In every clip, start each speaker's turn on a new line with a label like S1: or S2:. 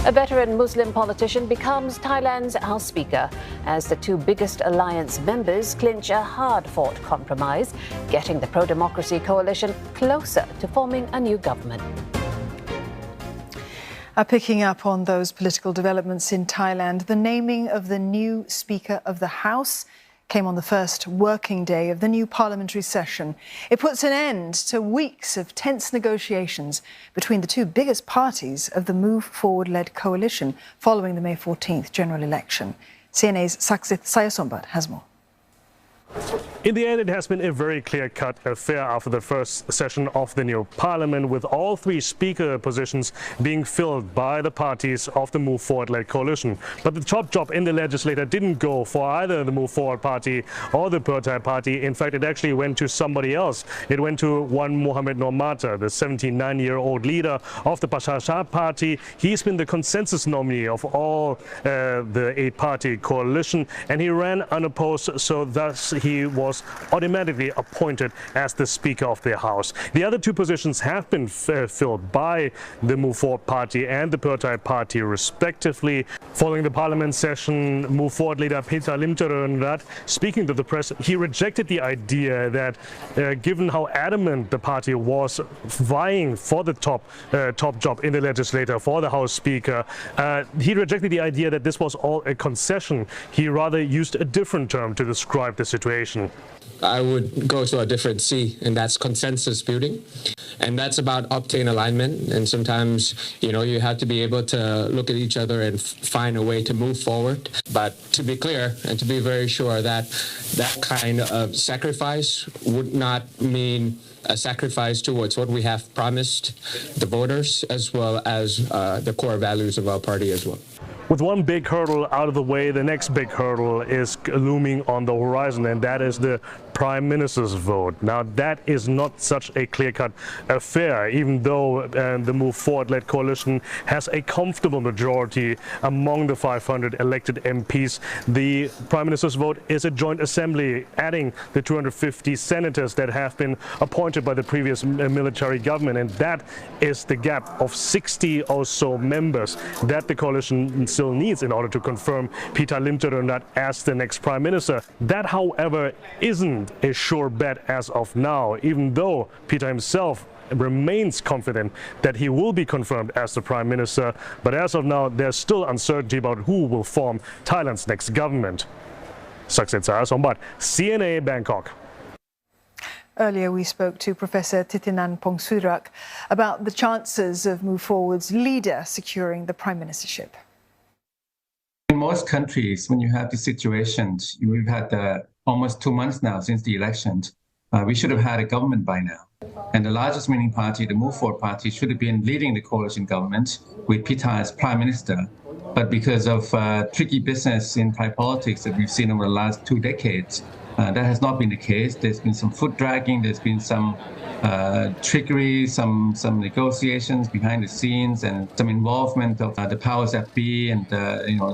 S1: A veteran Muslim politician becomes Thailand's House Speaker as the two biggest alliance members clinch a hard-fought compromise, getting the pro-democracy coalition closer to forming a new government.
S2: Picking up on those political developments in Thailand, the naming of the new Speaker of the House came on the first working day of the new parliamentary session. It puts an end to weeks of tense negotiations between the two biggest parties of the Move Forward-led coalition following the May 14th general election. CNA's Saksit Sayasombat has more.
S3: In the end, it has been a very clear-cut affair after the first session of the new parliament, with all three speaker positions being filled by the parties of the Move Forward-led coalition. But the top job in the legislature didn't go for either the Move Forward Party or the Pheu Thai Party. In fact, it actually went to somebody else. It went to Wan Muhamad Noor Matha, the 79-year-old leader of the Prachachart Party. He's been the consensus nominee of all the eight-party coalition, and he ran unopposed, so thus he was automatically appointed as the Speaker of the House. The other two positions have been filled by the Move Forward Party and the Pheu Thai Party, respectively. Following the parliament session, Move Forward leader Pheu Thai, speaking to the press, he rejected the idea that, given how adamant the party was vying for the top job in the legislature for the House Speaker, he rejected the idea that this was all a concession. He rather used a different term to describe the situation.
S4: I would go to a different C, and that's consensus building. And that's about obtain alignment. And sometimes, you have to be able to look at each other and find a way to move forward. But to be clear and to be very sure that that kind of sacrifice would not mean a sacrifice towards what we have promised the voters, as well as the core values of our party as well.
S3: With one big hurdle out of the way, the next big hurdle is looming on the horizon, and that is the Prime Minister's vote. Now, that is not such a clear-cut affair, even though the Move Forward-led coalition has a comfortable majority among the 500 elected MPs. The Prime Minister's vote is a joint assembly, adding the 250 senators that have been appointed by the previous military government, and that is the gap of 60 or so members that the coalition still needs in order to confirm Pheu Thai as the next Prime Minister. That, however, isn't a sure bet as of now, even though Pheu Thai himself remains confident that he will be confirmed as the Prime Minister. But as of now, there's still uncertainty about who will form Thailand's next government. Saksit Sayasombat, CNA Bangkok.
S2: Earlier, we spoke to Professor Thitinan Pongsurak about the chances of Move Forward's leader securing the Prime Ministership.
S5: In most countries, when you have these situations, we've had almost 2 months now since the elections. We should have had a government by now. And the largest winning party, the Move Forward Party, should have been leading the coalition government with Pheu Thai as Prime Minister. But because of tricky business in Thai politics that we've seen over the last 2 decades, that has not been the case. There's been some foot dragging, there's been some trickery, some negotiations behind the scenes, and some involvement of the powers that be, and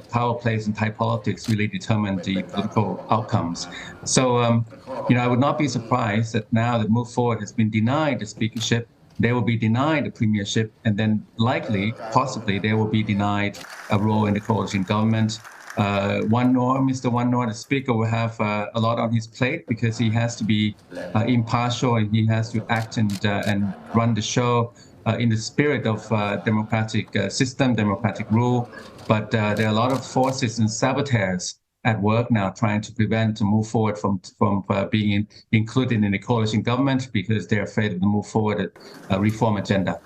S5: power plays in Thai politics really determine the political outcomes. So, I would not be surprised that now that Move Forward has been denied the speakership, they will be denied the premiership, and then likely, possibly, they will be denied a role in the coalition government. Mr. Wan Noor, the speaker, will have a lot on his plate because he has to be impartial, and he has to act and run the show in the spirit of democratic system, democratic rule. But there are a lot of forces and saboteurs at work now trying to prevent to Move Forward from being included in the coalition government because they're afraid of the Move Forward reform agenda.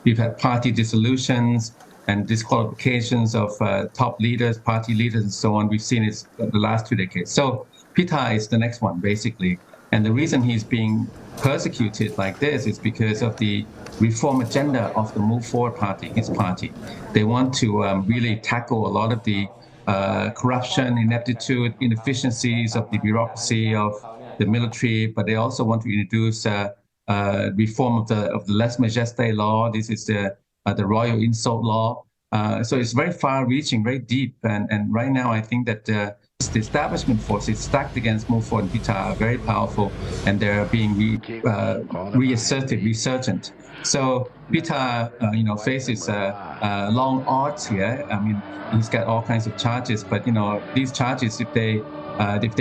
S5: We've had party dissolutions and disqualifications of top leaders, party leaders, and so on. We've seen it the last 2 decades. So Pheu Thai is the next one, basically. And the reason he's being persecuted like this is because of the reform agenda of the Move Forward Party, his party. They want to really tackle a lot of the corruption, ineptitude, inefficiencies of the bureaucracy of the military, but they also want to introduce reform of the lèse majesté law. This is the royal insult law. So it's very far-reaching, very deep, and right now I think that The establishment forces stacked against Move Forward and Pheu Thai are very powerful, and they're being resurgent. So Pheu Thai, faces long odds here. I mean, he's got all kinds of charges, but these charges, if they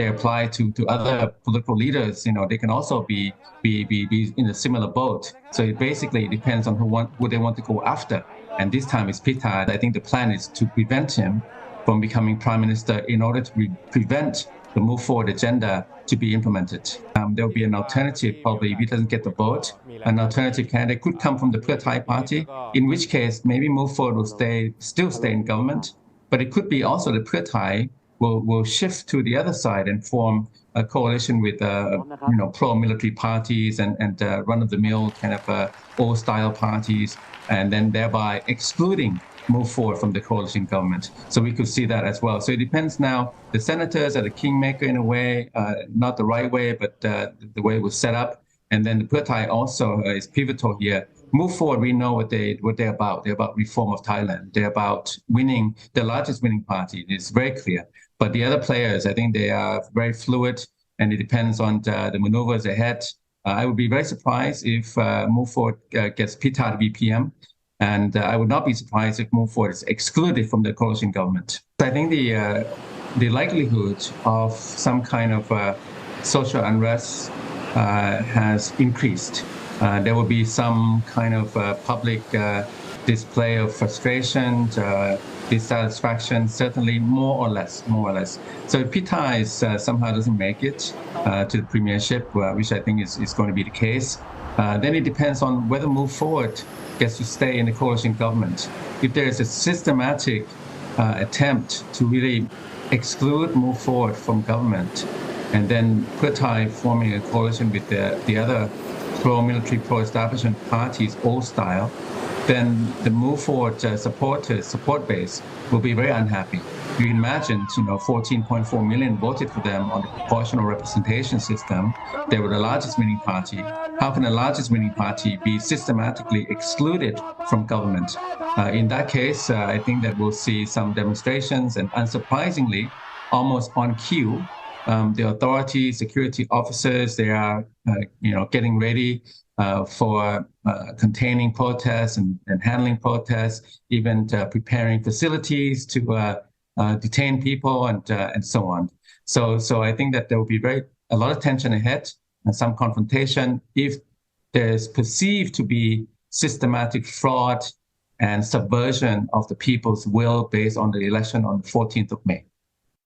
S5: apply to other political leaders, they can also be in a similar boat. So it basically depends on who they want to go after. And this time it's Pheu Thai. I think the plan is to prevent him from becoming prime minister in order to prevent the Move Forward agenda to be implemented. There will be an alternative, probably if he doesn't get the vote, an alternative candidate could come from the Pheu Thai party, in which case maybe Move Forward will still stay in government, but it could be also the Pheu Thai will shift to the other side and form a coalition with pro-military parties and run-of-the-mill kind of old-style parties, and then thereby excluding Move Forward from the coalition government. So we could see that as well. So it depends now. The senators are the kingmaker in a way, not the right way, but the way it was set up. And then the Pheu Thai also is pivotal here. Move Forward, we know what they're about. They're about reform of Thailand. They're about winning, the largest winning party. It's very clear. But the other players, I think they are very fluid, and it depends on the maneuvers ahead. I would be very surprised if Move Forward gets Pheu Thai to be PM. And I would not be surprised if Move Forward is excluded from the coalition government. I think the likelihood of some kind of social unrest has increased. There will be some kind of public display of frustration, dissatisfaction, certainly more or less. So if Pheu Thai somehow doesn't make it to the premiership, which I think is going to be the case, then it depends on whether Move Forward gets to stay in the coalition government. If there is a systematic attempt to really exclude Move Forward from government, and then Pheu Thai forming a coalition with the other pro-military, pro-establishment parties, old style, then the Move Forward support base will be very unhappy. You can imagine, 14.4 million voted for them on the proportional representation system. They were the largest winning party. How can the largest winning party be systematically excluded from government? In that case, I think that we'll see some demonstrations, and unsurprisingly, almost on cue, the authorities, security officers, they are, getting ready for containing protests and handling protests, even preparing facilities to detain people and so on. So I think that there will be a lot of tension ahead and some confrontation if there's perceived to be systematic fraud and subversion of the people's will based on the election on the 14th of May.